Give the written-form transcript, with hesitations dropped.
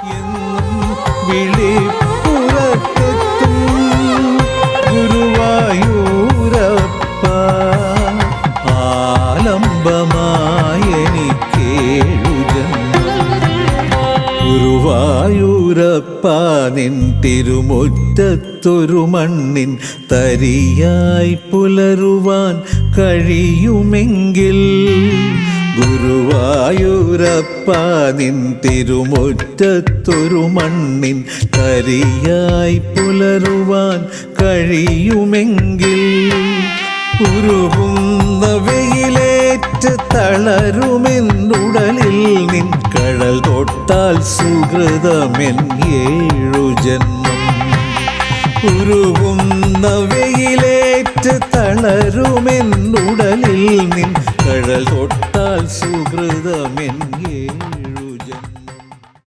എന്നും വിളിപ്പുറത്തെത്തും ഗുരുവായൂരപ്പ, ആലംബമായെനിക്കേഴു ജന്മം. ഗുരുവായൂരപ്പ, നിൻ തിരുമുറ്റത്തൊരു മണ്ണിൻ തരിയായി പുലരുവാൻ കഴിയുമെങ്കിൽ, ഗുരുവായൂരപ്പ, നിൻ തിരുമുറ്റത്തൊരു മണ്ണിൻ തരിയായി പുലരുവാൻ കഴിയുമെങ്കിൽ, ഉരുകുന്ന വെയിലേറ്റ് തളരുമെന്നുടലിൽ നിൻ കഴൽ തൊട്ടാൽ സുഹൃതമെൻ ഏഴു ജന്മം. ഉരുകുന്ന വെയിലേറ്റ് തളരുമെന്നുടലിൽ നിൻ കഴൽ തൊട്ടാൽ സുഹൃതമെൻ